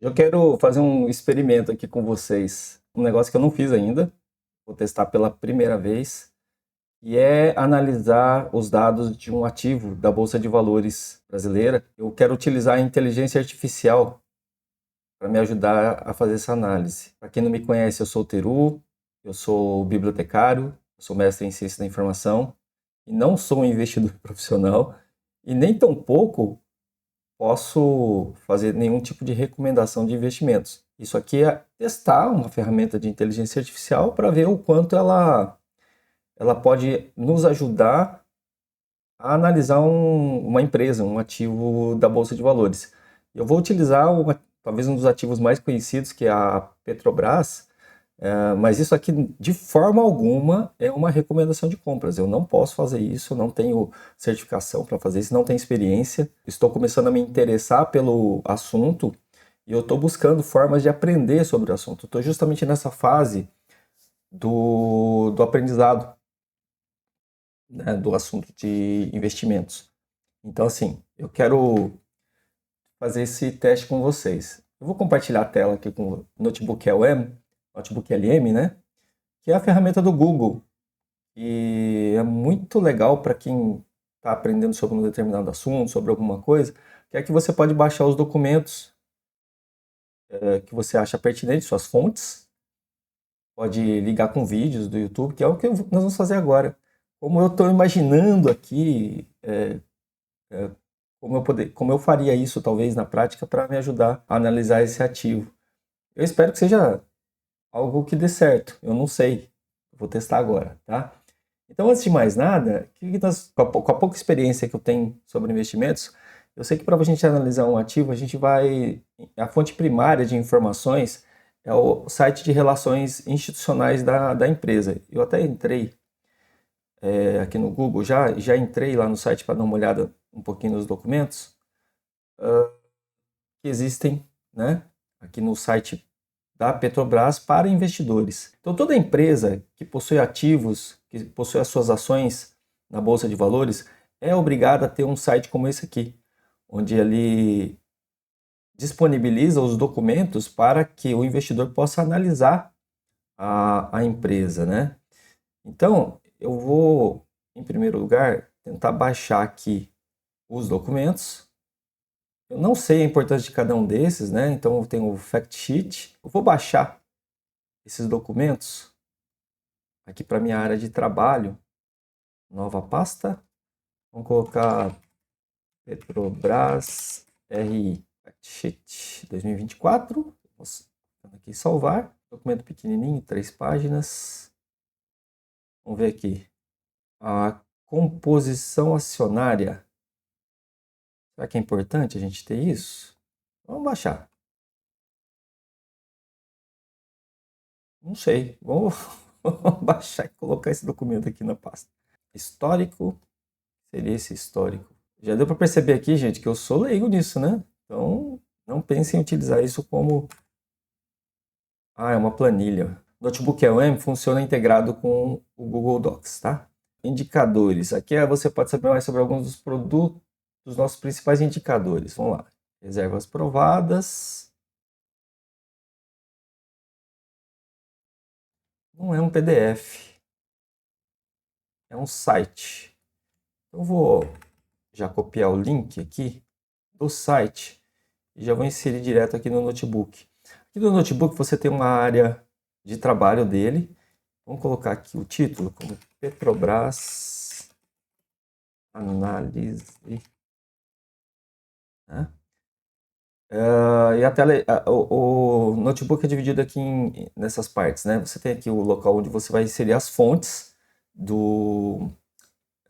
Eu quero fazer um experimento aqui com vocês. Um negócio que eu não fiz ainda. Vou testar pela primeira vez. E é analisar os dados de um ativo da Bolsa de Valores brasileira. Eu quero utilizar a inteligência artificial para me ajudar a fazer essa análise. Para quem não me conhece, eu sou o Teru, eu sou bibliotecário, eu sou mestre em ciência da informação e não sou um investidor profissional e nem tampouco posso fazer nenhum tipo de recomendação de investimentos. Isso aqui é testar uma ferramenta de inteligência artificial para ver o quanto ela pode nos ajudar a analisar uma empresa, um ativo da Bolsa de Valores. Eu vou utilizar talvez um dos ativos mais conhecidos, que é a Petrobras, mas isso aqui de forma alguma é uma recomendação de compras. Eu não posso fazer isso, não tenho certificação para fazer isso, não tenho experiência. Estou começando a me interessar pelo assunto e eu estou buscando formas de aprender sobre o assunto. Estou justamente nessa fase do aprendizado, né, do assunto de investimentos. Então, assim, eu quero fazer esse teste com vocês. Eu vou compartilhar a tela aqui com o Notebook LM, Notebook LM, né? Que é a ferramenta do Google. E é muito legal para quem está aprendendo sobre um determinado assunto, sobre alguma coisa, que é que você pode baixar os documentos que você acha pertinentes, suas fontes, pode ligar com vídeos do YouTube, que é o que nós vamos fazer agora. Como eu estou imaginando aqui, como eu faria isso talvez na prática para me ajudar a analisar esse ativo. Eu espero que seja algo que dê certo. Eu não sei. Vou testar agora, tá? Então, antes de mais nada, com a pouca experiência que eu tenho sobre investimentos, eu sei que para a gente analisar um ativo, a gente vai. A fonte primária de informações é o site de relações institucionais da empresa. Eu até entrei aqui no Google, já entrei lá no site para dar uma olhada um pouquinho nos documentos que existem, né, aqui no site da Petrobras para investidores. Então, toda empresa que possui ativos, que possui as suas ações na Bolsa de Valores, é obrigada a ter um site como esse aqui, onde ele disponibiliza os documentos para que o investidor possa analisar a empresa, né? Então, eu vou, em primeiro lugar, tentar baixar aqui os documentos. Eu não sei a importância de cada um desses, né? Então, eu tenho o fact sheet. Eu vou baixar esses documentos aqui para minha área de trabalho, nova pasta, vamos colocar Petrobras RI Sheet 2024, vamos aqui salvar, documento pequenininho, 3 páginas, vamos ver aqui, a composição acionária, será que é importante a gente ter isso? Vamos baixar, não sei, vamos baixar e colocar esse documento aqui na pasta. Histórico, seria esse histórico. Já deu para perceber aqui, gente, que eu sou leigo nisso, né? Então, não pensem em utilizar isso como é uma planilha. Notebook LM funciona integrado com o Google Docs, tá? Indicadores. Aqui você pode saber mais sobre alguns dos produtos, dos nossos principais indicadores. Vamos lá. Reservas provadas. Não é um PDF. É um site. Eu vou já copiar o link aqui do site e já vou inserir direto aqui no notebook. Aqui no notebook você tem uma área de trabalho dele. Vamos colocar aqui o título como Petrobras Análise. Né? E a tela, o notebook é dividido aqui nessas partes, né? Você tem aqui o local onde você vai inserir as fontes de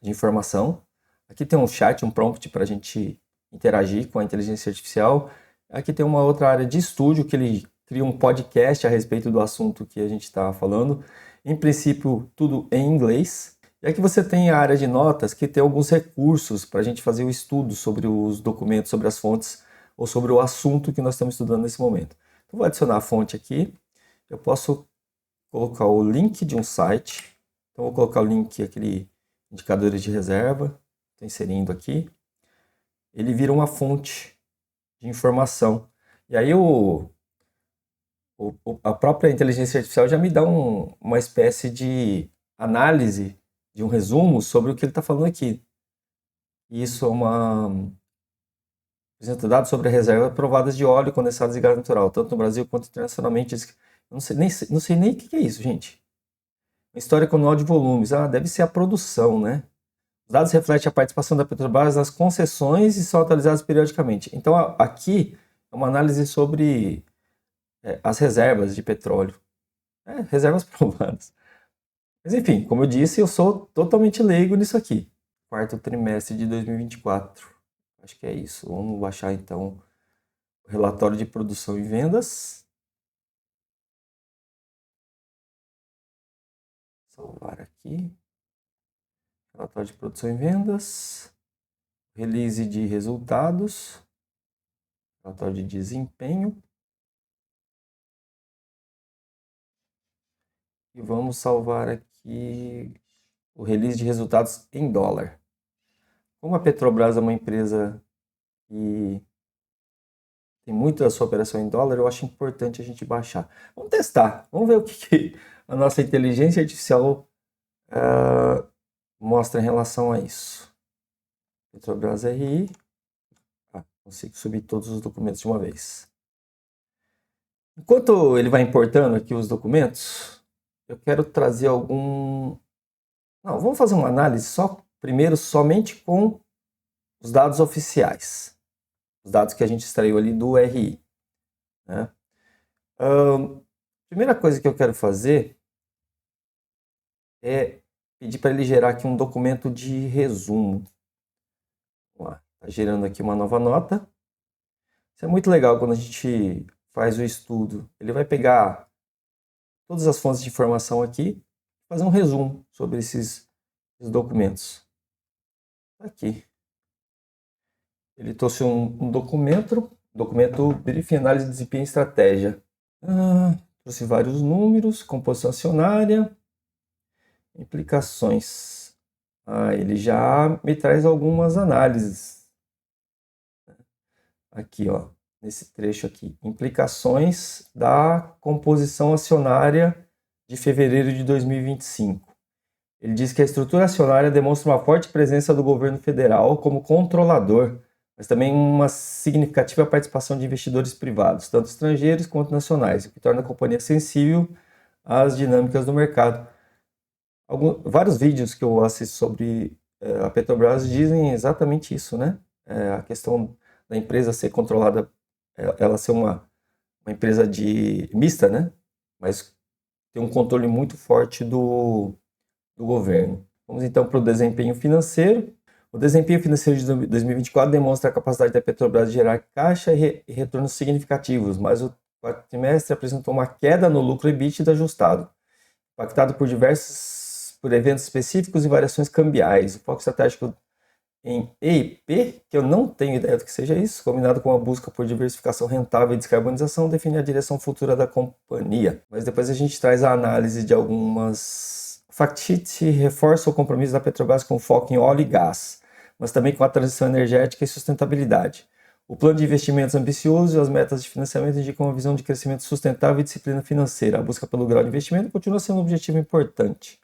informação. Aqui tem um chat, um prompt para a gente interagir com a inteligência artificial. Aqui tem uma outra área de estúdio que ele cria um podcast a respeito do assunto que a gente está falando. Em princípio, tudo em inglês. E aqui você tem a área de notas que tem alguns recursos para a gente fazer o estudo sobre os documentos, sobre as fontes ou sobre o assunto que nós estamos estudando nesse momento. Então, vou adicionar a fonte aqui. Eu posso colocar o link de um site. Então, vou colocar o link, aquele indicadores de reserva. Estou inserindo aqui. Ele vira uma fonte de informação. E aí a própria inteligência artificial já me dá uma espécie de análise, de um resumo sobre o que ele está falando aqui. Isso é apresenta dados sobre a reserva provadas de óleo condensado e gás natural, tanto no Brasil quanto internacionalmente. Eu não sei nem o que é isso, gente. Uma história anual de volumes. Ah, deve ser a produção, né? Os dados refletem a participação da Petrobras nas concessões e são atualizados periodicamente. Então, aqui é uma análise sobre as reservas de petróleo. Reservas provadas. Mas, enfim, como eu disse, eu sou totalmente leigo nisso aqui. Quarto trimestre de 2024. Acho que é isso. Vamos baixar, então, o relatório de produção e vendas. Salvar aqui. Relatório de produção e vendas. Release de resultados. Relatório de desempenho. E vamos salvar aqui o release de resultados em dólar. Como a Petrobras é uma empresa que tem muito da sua operação em dólar, eu acho importante a gente baixar. Vamos testar, vamos ver o que a nossa inteligência artificial mostra em relação a isso. Petrobras RI. Consigo subir todos os documentos de uma vez. Enquanto ele vai importando aqui os documentos, eu quero trazer algum... Não, vamos fazer uma análise primeiro somente com os dados oficiais. Os dados que a gente extraiu ali do RI. Né? Primeira coisa que eu quero fazer é pedir para ele gerar aqui um documento de resumo. Vamos lá, está gerando aqui uma nova nota. Isso é muito legal quando a gente faz o estudo. Ele vai pegar todas as fontes de informação aqui, fazer um resumo sobre esses documentos. Aqui. Ele trouxe um documento Briefing, Análise de Desempenho e Estratégia. Trouxe vários números, composição acionária, implicações. Ele já me traz algumas análises. Aqui, ó, nesse trecho aqui. Implicações da composição acionária de fevereiro de 2025. Ele diz que a estrutura acionária demonstra uma forte presença do governo federal como controlador, mas também uma significativa participação de investidores privados, tanto estrangeiros quanto nacionais, o que torna a companhia sensível às dinâmicas do mercado. Vários vídeos que eu assisto sobre a Petrobras dizem exatamente isso, né? A questão da empresa ser controlada, ela ser uma empresa mista, né? Mas tem um controle muito forte do governo. Vamos então para o desempenho financeiro. O desempenho financeiro de 2024 demonstra a capacidade da Petrobras de gerar caixa e retornos significativos, mas o quarto trimestre apresentou uma queda no lucro EBITDA ajustado, impactado por eventos específicos e variações cambiais. O foco estratégico em EIP, que eu não tenho ideia do que seja isso, combinado com a busca por diversificação rentável e descarbonização, define a direção futura da companhia. Mas depois a gente traz a análise de algumas... O fact sheet reforça o compromisso da Petrobras com foco em óleo e gás, mas também com a transição energética e sustentabilidade. O plano de investimentos ambicioso e as metas de financiamento indicam uma visão de crescimento sustentável e disciplina financeira. A busca pelo grau de investimento continua sendo um objetivo importante.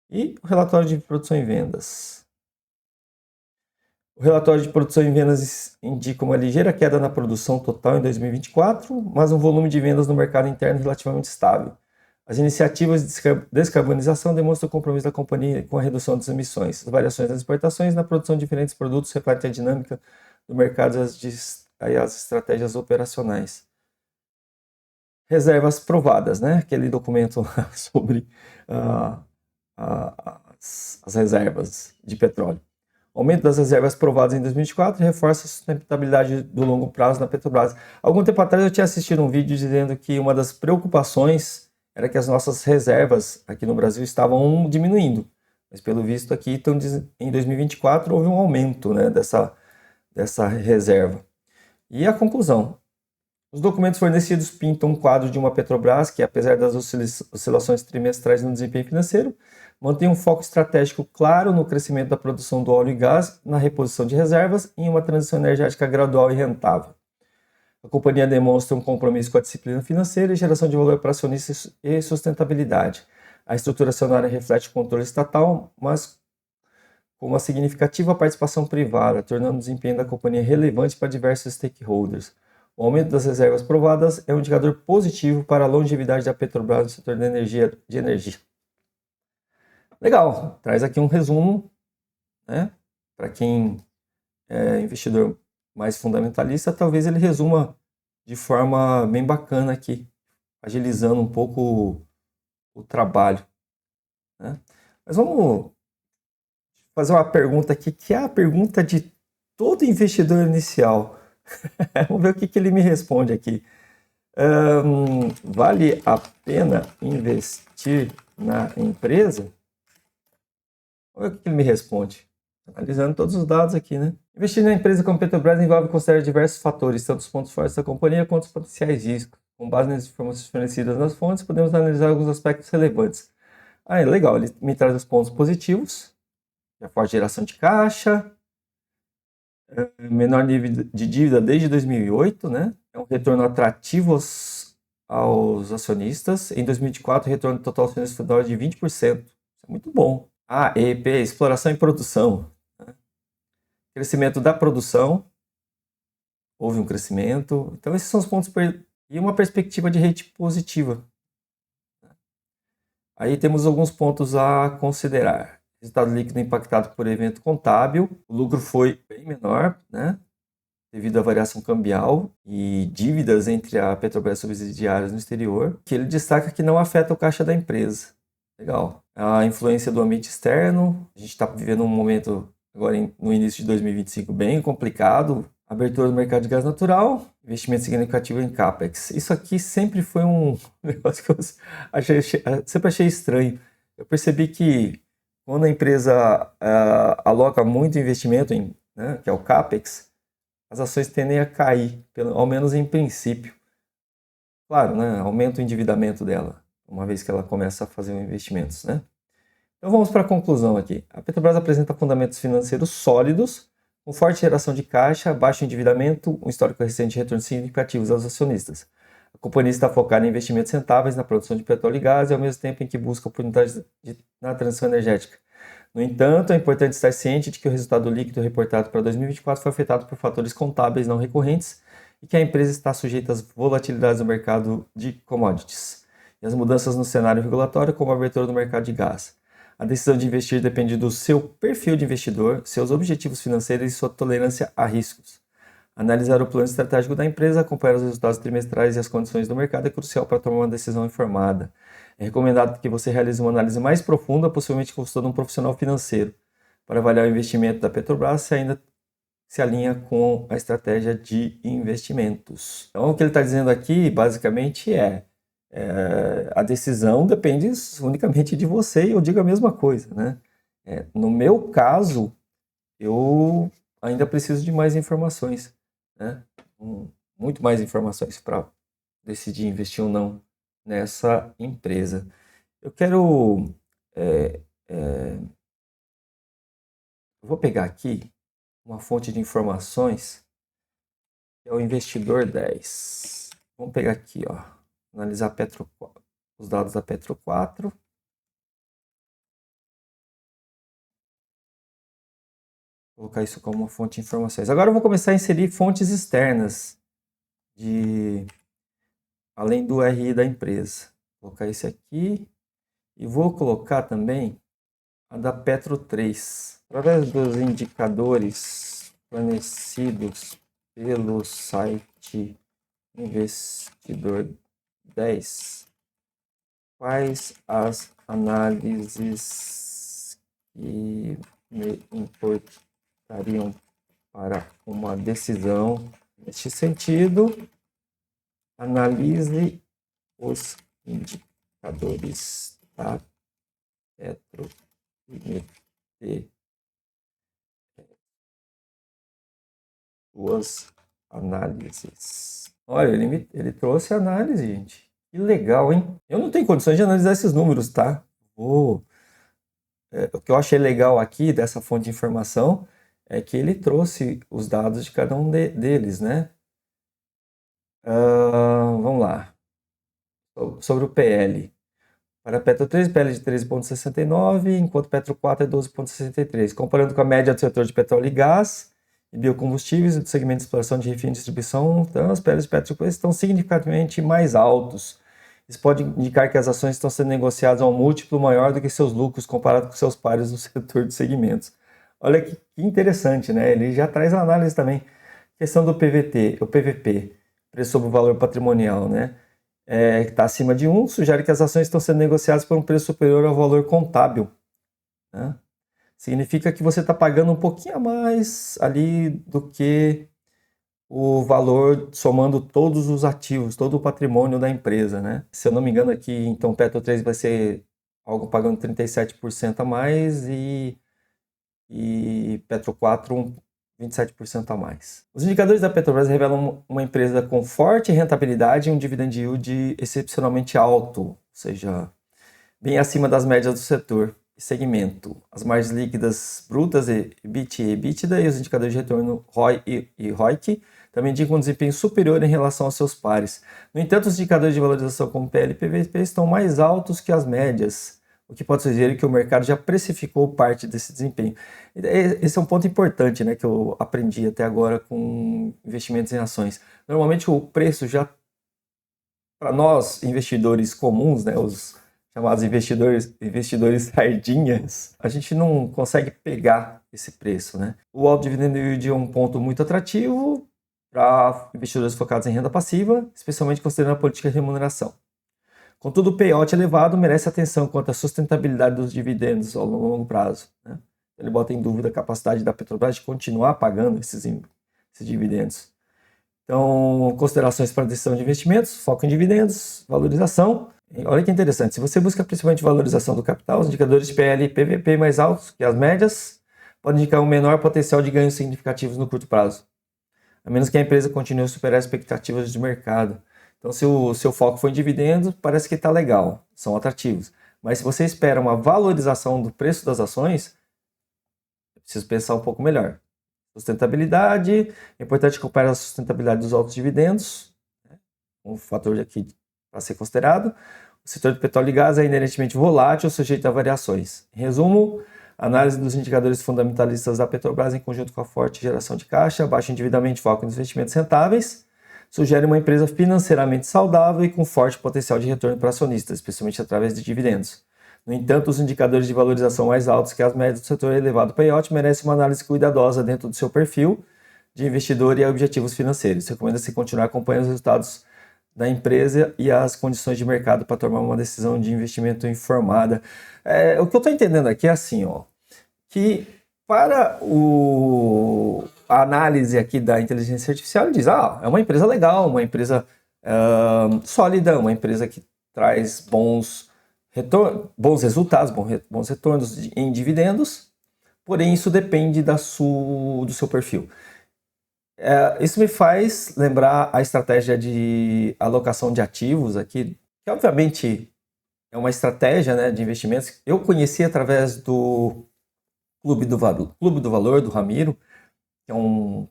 E o relatório de produção e vendas. O relatório de produção e vendas indica uma ligeira queda na produção total em 2024, mas um volume de vendas no mercado interno relativamente estável. As iniciativas de descarbonização demonstram o compromisso da companhia com a redução das emissões. As variações das exportações na produção de diferentes produtos refletem a dinâmica do mercado e as estratégias operacionais. Reservas provadas, né? Aquele documento lá sobre as reservas de petróleo. O aumento das reservas provadas em 2024 reforça a sustentabilidade do longo prazo na Petrobras. Algum tempo atrás eu tinha assistido um vídeo dizendo que uma das preocupações era que as nossas reservas aqui no Brasil estavam diminuindo. Mas pelo visto aqui em 2024 houve um aumento, né, dessa reserva. E a conclusão. Os documentos fornecidos pintam um quadro de uma Petrobras que, apesar das oscilações trimestrais no desempenho financeiro, mantém um foco estratégico claro no crescimento da produção do óleo e gás, na reposição de reservas e em uma transição energética gradual e rentável. A companhia demonstra um compromisso com a disciplina financeira e geração de valor para acionistas e sustentabilidade. A estrutura acionária reflete o controle estatal, mas com uma significativa participação privada, tornando o desempenho da companhia relevante para diversos stakeholders. O aumento das reservas provadas é um indicador positivo para a longevidade da Petrobras no setor de energia. Legal, traz aqui um resumo, né? Para quem é investidor mais fundamentalista, talvez ele resuma de forma bem bacana aqui, agilizando um pouco o trabalho, né? Mas vamos fazer uma pergunta aqui, que é a pergunta de todo investidor inicial. Vamos ver o que ele me responde aqui. Vale a pena investir na empresa? Vamos ver o que ele me responde. Analisando todos os dados aqui, né? Investir na empresa como Petrobras envolve considerar diversos fatores, tanto os pontos fortes da companhia quanto os potenciais riscos. Com base nas informações fornecidas nas fontes, podemos analisar alguns aspectos relevantes. Legal, ele me traz os pontos positivos, a forte geração de caixa, menor nível de dívida desde 2008, né? É um retorno atrativo aos acionistas. Em 2024, o retorno total acionista foi de 20%. Isso é muito bom. EP, exploração e produção. Crescimento da produção, houve um crescimento. Então, esses são os pontos. E uma perspectiva de rate positiva. Aí temos alguns pontos a considerar. Resultado líquido impactado por evento contábil. O lucro foi bem menor, né? Devido à variação cambial e dívidas entre a Petrobras e subsidiárias no exterior, que ele destaca que não afeta o caixa da empresa. Legal. A influência do ambiente externo. A gente está vivendo um momento agora no início de 2025 bem complicado. Abertura do mercado de gás natural, investimento significativo em CAPEX. Isso aqui sempre foi um negócio que eu sempre achei estranho. Eu percebi que quando a empresa aloca muito investimento em, né, que é o CAPEX, as ações tendem a cair, ao menos em princípio. Claro, né, aumenta o endividamento dela, uma vez que ela começa a fazer investimentos, né? Então vamos para a conclusão aqui. A Petrobras apresenta fundamentos financeiros sólidos, com forte geração de caixa, baixo endividamento, um histórico recente de retornos significativos aos acionistas. A companhia está focada em investimentos rentáveis na produção de petróleo e gás e ao mesmo tempo em que busca oportunidades na transição energética. No entanto, é importante estar ciente de que o resultado líquido reportado para 2024 foi afetado por fatores contábeis não recorrentes e que a empresa está sujeita às volatilidades no mercado de commodities e às mudanças no cenário regulatório, como a abertura do mercado de gás. A decisão de investir depende do seu perfil de investidor, seus objetivos financeiros e sua tolerância a riscos. Analisar o plano estratégico da empresa, acompanhar os resultados trimestrais e as condições do mercado é crucial para tomar uma decisão informada. É recomendado que você realize uma análise mais profunda, possivelmente consultando um profissional financeiro, para avaliar o investimento da Petrobras se ainda se alinha com a estratégia de investimentos. Então, o que ele está dizendo aqui, basicamente, a decisão depende unicamente de você e eu digo a mesma coisa, né? No meu caso, eu ainda preciso de mais informações, né? Muito mais informações para decidir investir ou não nessa empresa. Eu quero... eu vou pegar aqui uma fonte de informações, que é o Investidor 10. Vamos pegar aqui, ó, analisar os dados da Petro 4. Vou colocar isso como uma fonte de informações. Agora eu vou começar a inserir fontes externas, além do RI da empresa. Vou colocar esse aqui e vou colocar também a da Petro 3. Através dos indicadores fornecidos pelo site Investidor 10, quais as análises que me importariam para uma decisão neste sentido? Analise os indicadores da Petro e me dê suas análises. Olha, ele trouxe análise, gente. Que legal, hein? Eu não tenho condições de analisar esses números, tá? O que eu achei legal aqui dessa fonte de informação é que ele trouxe os dados de cada um deles, né? Vamos lá. Sobre o PL. Para Petro 3, PL de 13,69, enquanto Petro 4 é 12,63. Comparando com a média do setor de petróleo e gás e biocombustíveis do segmento de exploração de refino e distribuição, então, os PLs de Petro estão significativamente mais altos. Isso pode indicar que as ações estão sendo negociadas a um múltiplo maior do que seus lucros comparado com seus pares no setor de segmentos. Olha que interessante, né? Ele já traz a análise também. Questão do PVT, o PVP, preço sobre o valor patrimonial, né? Que está acima de 1, sugere que as ações estão sendo negociadas por um preço superior ao valor contábil. Né? Significa que você está pagando um pouquinho a mais ali do que o valor somando todos os ativos, todo o patrimônio da empresa. Né? Se eu não me engano aqui, então Petro 3 vai ser algo pagando 37% a mais e Petro 4 27% a mais. Os indicadores da Petrobras revelam uma empresa com forte rentabilidade e um dividend yield excepcionalmente alto, ou seja, bem acima das médias do setor e segmento. As margens líquidas brutas, EBIT e EBITDA, e os indicadores de retorno ROI e ROIC também indicam um desempenho superior em relação aos seus pares. No entanto, os indicadores de valorização como PL e PVP estão mais altos que as médias, o que pode sugerir que o mercado já precificou parte desse desempenho. Esse é um ponto importante, né, que eu aprendi até agora com investimentos em ações. Normalmente o preço já, para nós investidores comuns, né, os chamados investidores sardinhas, a gente não consegue pegar esse preço. Né? O alto dividend yield é um ponto muito atrativo para investidores focados em renda passiva, especialmente considerando a política de remuneração. Contudo, o payout elevado merece atenção quanto à sustentabilidade dos dividendos ao longo prazo. Né? Ele bota em dúvida a capacidade da Petrobras de continuar pagando esses dividendos. Então, considerações para a decisão de investimentos, foco em dividendos, valorização. Olha que interessante, se você busca principalmente valorização do capital, os indicadores de PL e PVP mais altos que as médias podem indicar um menor potencial de ganhos significativos no curto prazo, a menos que a empresa continue a superar as expectativas de mercado. Então, se o seu foco for em dividendos, parece que está legal, são atrativos. Mas se você espera uma valorização do preço das ações, é preciso pensar um pouco melhor. Sustentabilidade, é importante acompanhar a sustentabilidade dos altos dividendos, né? Um fator aqui para ser considerado. O setor de petróleo e gás é inerentemente volátil, sujeito a variações. Em resumo, análise dos indicadores fundamentalistas da Petrobras em conjunto com a forte geração de caixa, baixo endividamento e foco nos investimentos rentáveis, sugere uma empresa financeiramente saudável e com forte potencial de retorno para acionistas, especialmente através de dividendos. No entanto, os indicadores de valorização mais altos que as médias do setor elevado payout merecem uma análise cuidadosa dentro do seu perfil de investidor e objetivos financeiros. Recomenda-se continuar acompanhando os resultados da empresa e as condições de mercado para tomar uma decisão de investimento informada. O que eu estou entendendo aqui é assim, que para a análise aqui da inteligência artificial, ele diz, é uma empresa legal, uma empresa sólida, uma empresa que traz bons resultados, bons retornos em dividendos, porém isso depende do seu perfil. Isso me faz lembrar a estratégia de alocação de ativos aqui, que obviamente é uma estratégia, né, de investimentos. Eu conheci através do Clube do Valor, do Ramiro, que é um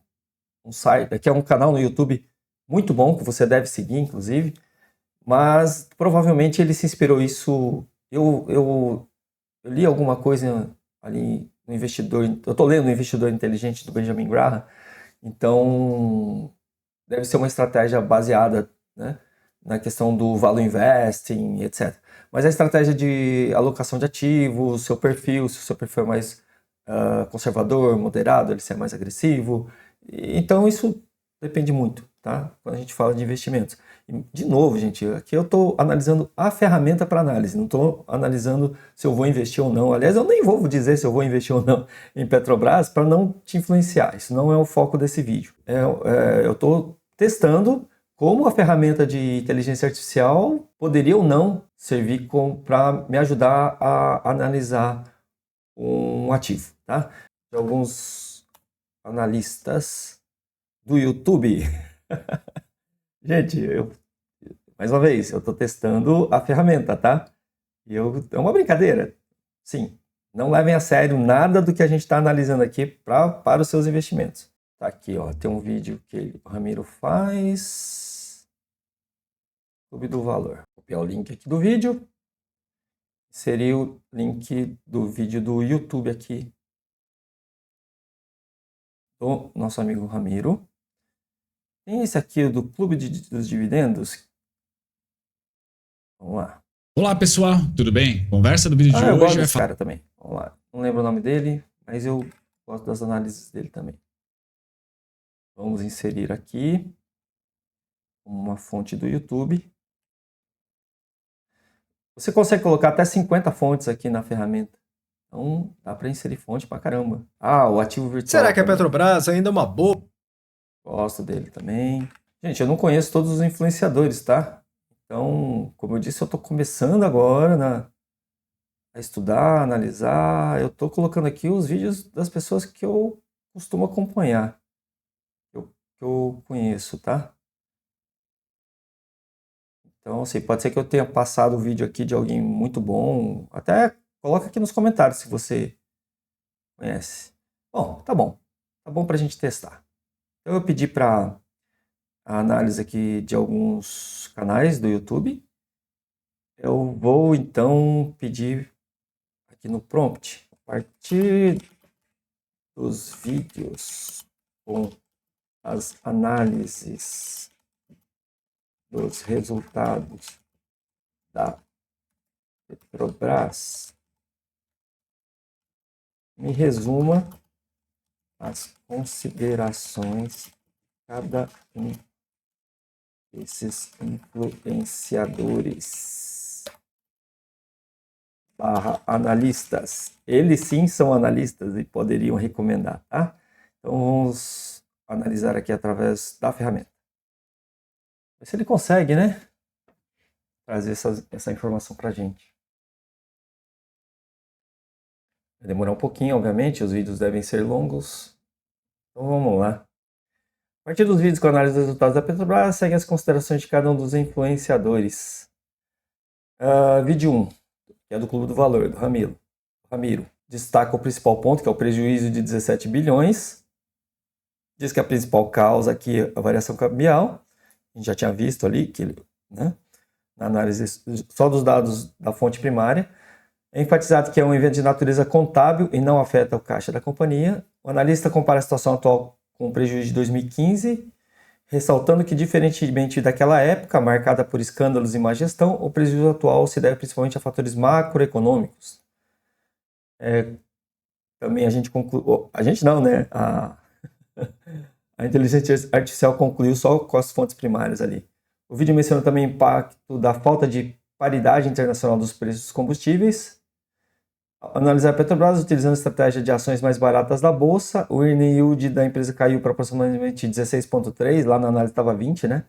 site, que é um canal no YouTube muito bom, que você deve seguir, inclusive, mas provavelmente ele se inspirou isso. Eu li alguma coisa ali no Investidor, eu estou lendo o Investidor Inteligente do Benjamin Graham, então deve ser uma estratégia baseada, né, na questão do value investing, etc. Mas a estratégia de alocação de ativos, seu perfil, se o seu perfil é mais conservador, moderado, ele se é mais agressivo. Então isso depende muito, tá? Quando a gente fala de investimentos. E, de novo, gente, aqui eu estou analisando a ferramenta para análise, não estou analisando se eu vou investir ou não. Aliás, eu nem vou dizer se eu vou investir ou não em Petrobras para não te influenciar. Isso não é o foco desse vídeo. Eu estou testando como a ferramenta de inteligência artificial poderia ou não servir para me ajudar a analisar um ativo, tá? De alguns analistas do YouTube. Gente, mais uma vez, eu estou testando a ferramenta, tá? É uma brincadeira. Sim, não levem a sério nada do que a gente está analisando aqui para os seus investimentos. Tá aqui, tem um vídeo que o Ramiro faz. Clube do Valor. Vou copiar o link aqui do vídeo. Seria o link do vídeo do YouTube aqui do nosso amigo Ramiro. Tem esse aqui do Clube dos Dividendos. Vamos lá. Olá pessoal, tudo bem? Conversa do vídeo de eu hoje gosto vai desse falar. cara também. Vamos lá. Não lembro o nome dele, mas eu gosto das análises dele também. Vamos inserir aqui uma fonte do YouTube. Você consegue colocar até 50 fontes aqui na ferramenta. Então, dá para inserir fonte pra caramba. O ativo virtual. Será que a também. Petrobras ainda é uma boa? Gosto dele também. Gente, eu não conheço todos os influenciadores, tá? Então, como eu disse, eu tô começando agora a estudar, analisar. Eu tô colocando aqui os vídeos das pessoas que eu costumo acompanhar. Que eu conheço, tá? Então, assim, pode ser que eu tenha passado o vídeo aqui de alguém muito bom. Até coloca aqui nos comentários se você conhece. Bom, tá bom. Tá bom pra gente testar. Então, eu pedi para a análise aqui de alguns canais do YouTube. Eu vou, então, pedir aqui no prompt, a partir dos vídeos com as análises dos resultados da Petrobras, me resuma as considerações de cada um desses influenciadores / analistas. Eles sim são analistas e poderiam recomendar, tá? Então vamos analisar aqui através da ferramenta. Ver se ele consegue, né? Trazer essa informação pra gente. Vai demorar um pouquinho, obviamente, os vídeos devem ser longos. Então vamos lá. A partir dos vídeos com análise dos resultados da Petrobras, seguem as considerações de cada um dos influenciadores. Vídeo 1, que é do Clube do Valor, do Ramiro. Destaca o principal ponto, que é o prejuízo de 17 bilhões. Diz que a principal causa aqui é a variação cambial. A gente já tinha visto ali, que, né, na análise só dos dados da fonte primária. É enfatizado que é um evento de natureza contábil e não afeta o caixa da companhia. O analista compara a situação atual com o prejuízo de 2015, ressaltando que, diferentemente daquela época, marcada por escândalos e má gestão, o prejuízo atual se deve principalmente a fatores macroeconômicos. Também a gente concluiu... A gente não, né? A inteligência artificial concluiu só com as fontes primárias ali. O vídeo menciona também o impacto da falta de paridade internacional dos preços dos combustíveis. Analisar a Petrobras utilizando a estratégia de ações mais baratas da bolsa. O earning yield da empresa caiu para aproximadamente 16,3, lá na análise estava 20, né?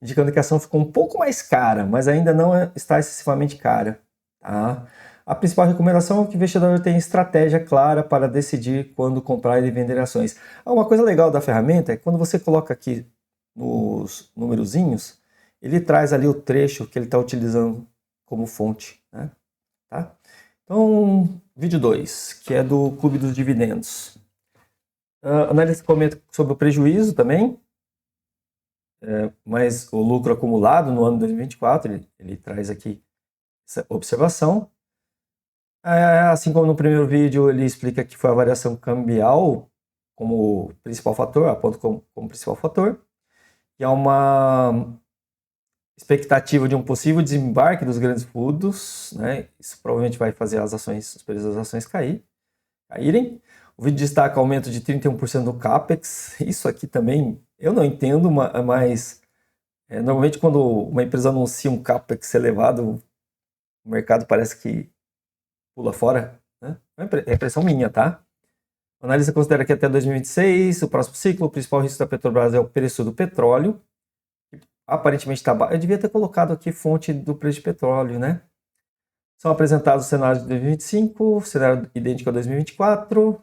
Indicando que a ação ficou um pouco mais cara, mas ainda não está excessivamente cara. Tá? A principal recomendação é que o investidor tenha estratégia clara para decidir quando comprar e vender ações. Uma coisa legal da ferramenta é que quando você coloca aqui nos numerozinhos, ele traz ali o trecho que ele está utilizando como fonte, né? Tá? Então, vídeo 2, que é do Clube dos Dividendos. Analista comenta sobre o prejuízo também, mas o lucro acumulado no ano 2024, ele traz aqui essa observação. Assim como no primeiro vídeo, ele explica que foi a variação cambial como principal fator, aponta como principal fator, e há uma expectativa de um possível desembarque dos grandes fundos, né? Isso provavelmente vai fazer os preços das ações caírem. O vídeo destaca aumento de 31% do CAPEX. Isso aqui também eu não entendo, mas normalmente quando uma empresa anuncia um CAPEX elevado, o mercado parece que pula fora, né? É impressão minha, tá? A analista considera que até 2026, o próximo ciclo, o principal risco da Petrobras é o preço do petróleo. Aparentemente está baixo. Eu devia ter colocado aqui fonte do preço de petróleo, né? São apresentados os cenários de 2025, cenário idêntico a 2024.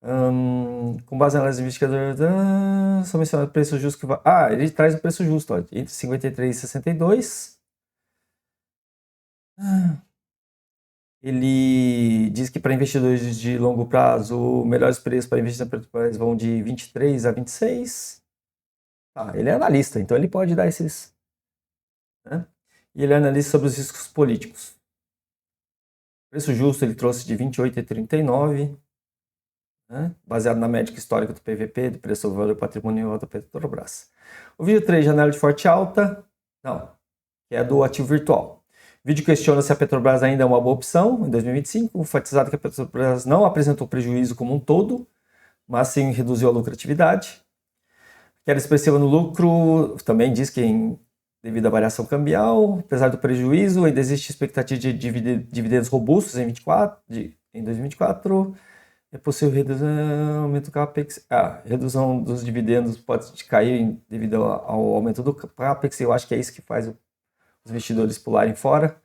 Com base na análise do investigador, só mencionado o preço justo que vai... ele traz o preço justo, ó, entre 53 e 62. Ele diz que para investidores de longo prazo, melhores preços para investir na Petrobras vão de 23 a 26. Ele é analista, então ele pode dar esses né? E ele analisa sobre os riscos políticos. O preço justo ele trouxe de 28,39, né? Baseado na média histórica do PVP, do preço do valor patrimonial da Petrobras. O vídeo 3 de análise de forte alta, não, que é do ativo virtual. O vídeo questiona se a Petrobras ainda é uma boa opção em 2025, enfatizado que a Petrobras não apresentou prejuízo como um todo, mas sim reduziu a lucratividade. Queda expressiva no lucro, também diz que devido à variação cambial, apesar do prejuízo, ainda existe expectativa de dividendos robustos em 2024. É possível aumento do CAPEX. Redução dos dividendos pode cair devido ao aumento do CAPEX. Eu acho que é isso que faz os investidores pularem fora.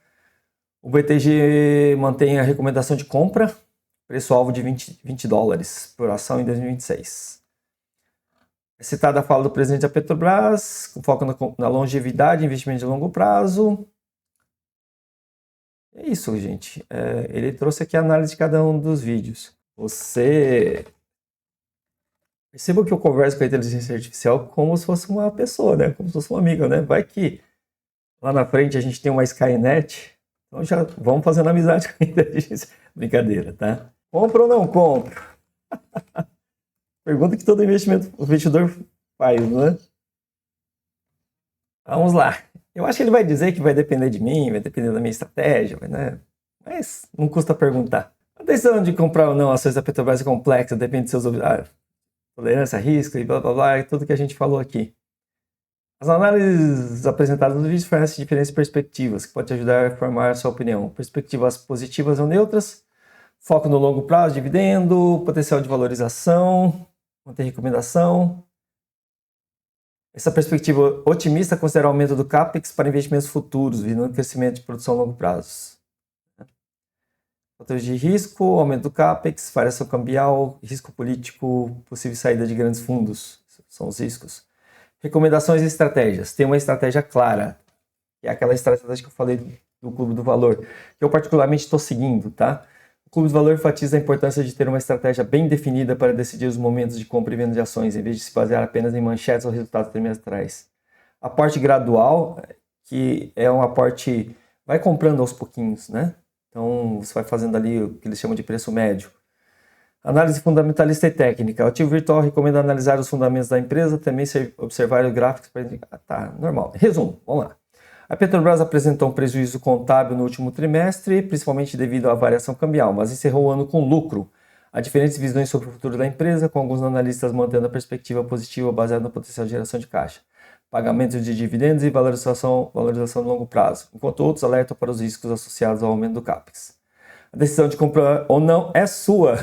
O BTG mantém a recomendação de compra, preço-alvo de $20 por ação em 2026. É citada a fala do presidente da Petrobras, com foco na longevidade e investimento de longo prazo. É isso, gente. Ele trouxe aqui a análise de cada um dos vídeos. Você perceba que eu converso com a inteligência artificial como se fosse uma pessoa, né? Como se fosse uma amiga, né? Vai que lá na frente a gente tem uma Skynet, então já vamos fazendo amizade com a inteligência. Brincadeira, tá? Compro ou não compro? Pergunta que todo investidor faz, né? Vamos lá. Eu acho que ele vai dizer que vai depender de mim, vai depender da minha estratégia, né? Mas não custa perguntar. A decisão de comprar ou não ações da Petrobras é complexa, depende de seus tolerância a risco e blá blá blá, e tudo que a gente falou aqui. As análises apresentadas no vídeo fornecem diferentes perspectivas que podem te ajudar a formar a sua opinião. Perspectivas positivas ou neutras, foco no longo prazo, dividendo, potencial de valorização, manter recomendação. Essa perspectiva otimista considera o aumento do CAPEX para investimentos futuros, visando crescimento de produção a longo prazo. Fatores de risco, aumento do CAPEX, variação cambial, risco político, possível saída de grandes fundos. São os riscos. Recomendações e estratégias. Tem uma estratégia clara, que é aquela estratégia que eu falei do Clube do Valor, que eu particularmente estou seguindo, tá? O Clube do Valor enfatiza a importância de ter uma estratégia bem definida para decidir os momentos de compra e venda de ações, em vez de se basear apenas em manchetes ou resultados trimestrais. Aporte gradual, que é um aporte, vai comprando aos pouquinhos, né? Então, você vai fazendo ali o que eles chamam de preço médio. Análise fundamentalista e técnica. O ativo virtual recomenda analisar os fundamentos da empresa, também observar os gráficos para indicar. Tá, normal. Resumo, vamos lá. A Petrobras apresentou um prejuízo contábil no último trimestre, principalmente devido à variação cambial, mas encerrou o ano com lucro. Há diferentes visões sobre o futuro da empresa, com alguns analistas mantendo a perspectiva positiva baseada no potencial de geração de caixa, pagamento de dividendos e valorização de longo prazo, enquanto outros alertam para os riscos associados ao aumento do CAPEX. A decisão de comprar ou não é sua.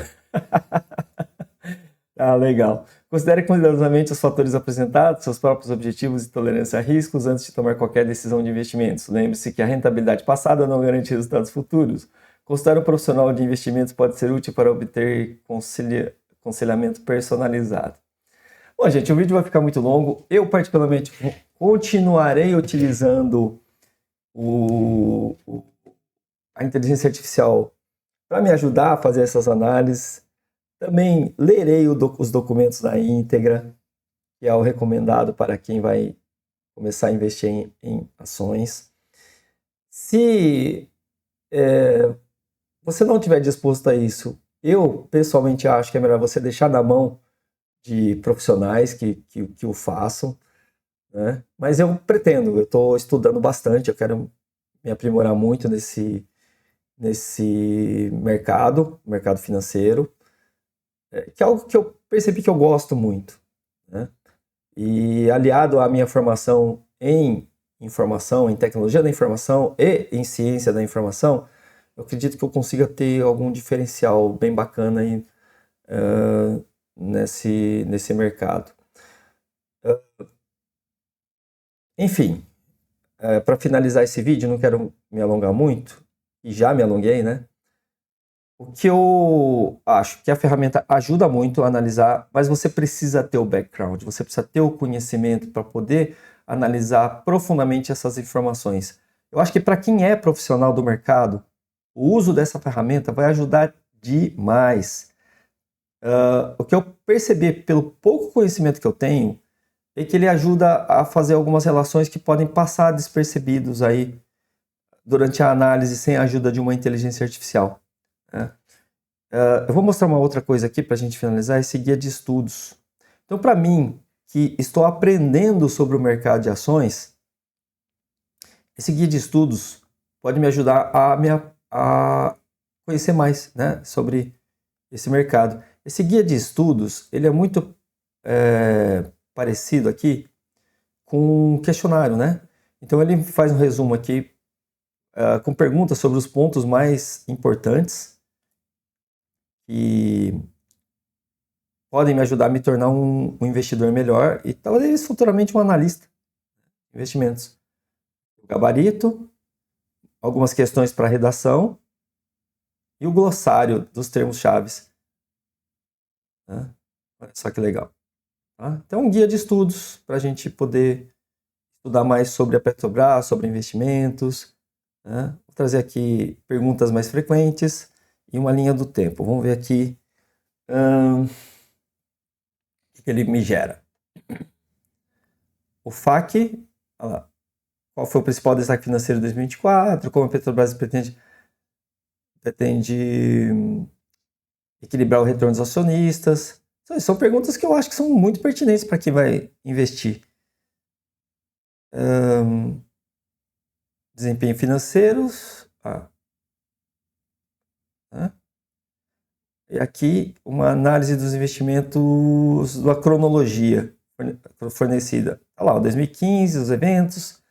Legal. Considere cuidadosamente os fatores apresentados, seus próprios objetivos e tolerância a riscos antes de tomar qualquer decisão de investimentos. Lembre-se que a rentabilidade passada não garante resultados futuros. Consultar um profissional de investimentos pode ser útil para obter aconselhamento personalizado. Bom, gente, o vídeo vai ficar muito longo. Eu, particularmente, continuarei utilizando a inteligência artificial para me ajudar a fazer essas análises. Também lerei os documentos na íntegra, que é o recomendado para quem vai começar a investir em ações. Se você não estiver disposto a isso, eu pessoalmente acho que é melhor você deixar na mão de profissionais que o façam, né? Mas eu estou estudando bastante, eu quero me aprimorar muito nesse mercado financeiro, que é algo que eu percebi que eu gosto muito, né? E aliado à minha formação em informação, em tecnologia da informação e em ciência da informação, eu acredito que eu consiga ter algum diferencial bem bacana aí, nesse mercado. Enfim, para finalizar esse vídeo, não quero me alongar muito, e já me alonguei, né? O que eu acho que a ferramenta ajuda muito a analisar, mas você precisa ter o background, você precisa ter o conhecimento para poder analisar profundamente essas informações. Eu acho que para quem é profissional do mercado, o uso dessa ferramenta vai ajudar demais. O que eu percebi pelo pouco conhecimento que eu tenho e que ele ajuda a fazer algumas relações que podem passar despercebidos aí durante a análise sem a ajuda de uma inteligência artificial, né? Eu vou mostrar uma outra coisa aqui para a gente finalizar, esse guia de estudos. Então, para mim, que estou aprendendo sobre o mercado de ações, esse guia de estudos pode me ajudar a conhecer mais, né, sobre esse mercado. Esse guia de estudos, ele é muito parecido aqui com um questionário, né? Então ele faz um resumo aqui com perguntas sobre os pontos mais importantes que podem me ajudar a me tornar um investidor melhor e talvez futuramente um analista de investimentos. O gabarito, algumas questões para redação e o glossário dos termos-chave. Né? Olha só que legal. Tá? Então, um guia de estudos para a gente poder estudar mais sobre a Petrobras, sobre investimentos. Né? Vou trazer aqui perguntas mais frequentes e uma linha do tempo. Vamos ver aqui o que ele me gera. O FAQ, olha lá, qual foi o principal destaque financeiro de 2024, como a Petrobras pretende equilibrar o retorno dos acionistas. São perguntas que eu acho que são muito pertinentes para quem vai investir. Desempenho financeiro. E aqui uma análise dos investimentos da cronologia fornecida. Olha lá, 2015, os eventos.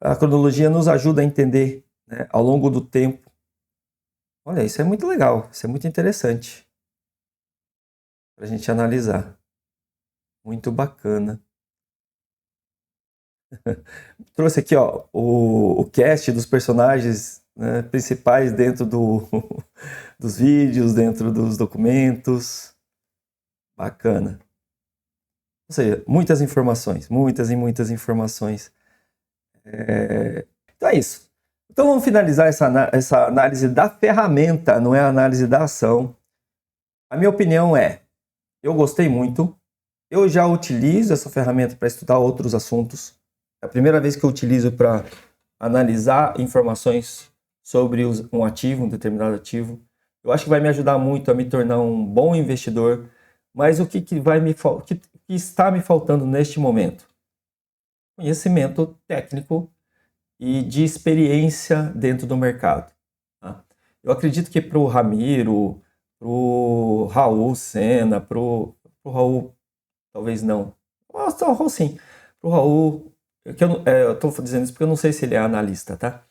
A cronologia nos ajuda a entender, né, ao longo do tempo. Olha, isso é muito legal, isso é muito interessante para a gente analisar. Muito bacana. Trouxe aqui, ó, o cast dos personagens, né, principais dentro dos vídeos, dentro dos documentos. Bacana. Ou seja, muitas informações, muitas e muitas informações. Então é isso. Então vamos finalizar essa análise da ferramenta, não é a análise da ação. A minha opinião é, eu gostei muito, eu já utilizo essa ferramenta para estudar outros assuntos. É a primeira vez que eu utilizo para analisar informações sobre um ativo, um determinado ativo. Eu acho que vai me ajudar muito a me tornar um bom investidor, mas o que está me faltando neste momento? Conhecimento técnico e de experiência dentro do mercado. Tá? Eu acredito que para o Ramiro, para o Raul Sena, para o Raul, talvez não. O Raul sim. Para o Raul, eu estou dizendo isso porque eu não sei se ele é analista, tá?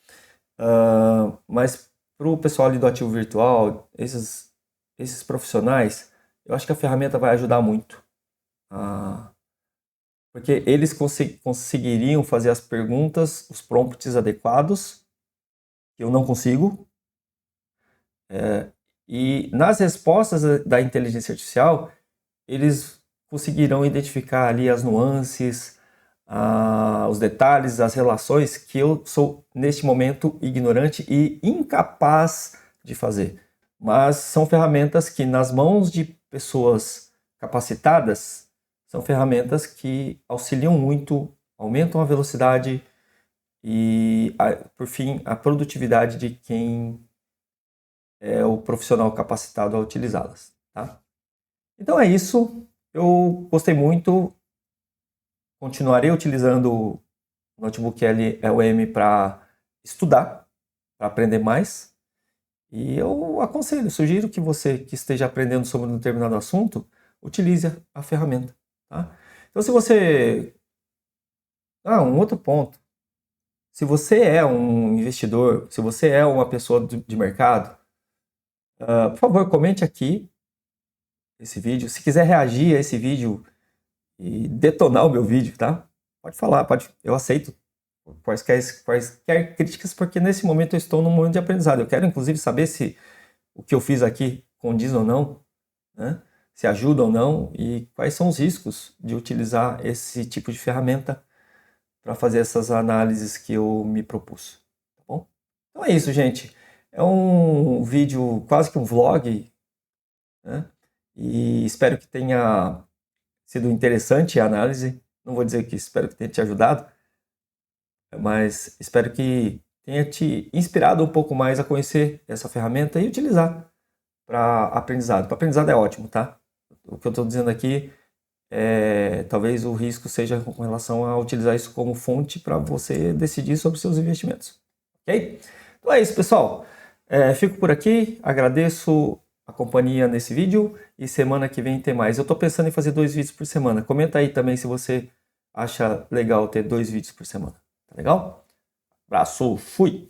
Mas para o pessoal ali do ativo virtual, esses profissionais, eu acho que a ferramenta vai ajudar muito. Porque eles conseguiriam fazer as perguntas, os prompts adequados, que eu não consigo. E nas respostas da inteligência artificial, eles conseguirão identificar ali as nuances, os detalhes, as relações que eu sou, neste momento, ignorante e incapaz de fazer. Mas são ferramentas que, nas mãos de pessoas capacitadas, são ferramentas que auxiliam muito, aumentam a velocidade e, por fim, a produtividade de quem é o profissional capacitado a utilizá-las. Tá? Então é isso. Eu gostei muito. Continuarei utilizando o notebook LLM para estudar, para aprender mais. E eu aconselho, sugiro que você que esteja aprendendo sobre um determinado assunto, utilize a ferramenta. Tá? Então, se você... um outro ponto. Se você é um investidor, se você é uma pessoa de mercado, por favor, comente aqui esse vídeo. Se quiser reagir a esse vídeo e detonar o meu vídeo, tá? Pode falar, eu aceito quaisquer críticas, porque nesse momento eu estou num momento de aprendizado. Eu quero, inclusive, saber se o que eu fiz aqui condiz ou não, né? Se ajuda ou não, e quais são os riscos de utilizar esse tipo de ferramenta para fazer essas análises que eu me propus, tá bom? Então é isso, gente. É um vídeo, quase que um vlog, né? E espero que tenha sido interessante a análise. Não vou dizer que espero que tenha te ajudado, mas espero que tenha te inspirado um pouco mais a conhecer essa ferramenta e utilizar para aprendizado. Para aprendizado é ótimo, tá? O que eu estou dizendo aqui talvez o risco seja com relação a utilizar isso como fonte para você decidir sobre seus investimentos. Ok? Então é isso, pessoal. Fico por aqui, agradeço a companhia nesse vídeo e semana que vem tem mais. Eu estou pensando em fazer 2 vídeos por semana. Comenta aí também se você acha legal ter 2 vídeos por semana. Tá legal? Abraço, fui!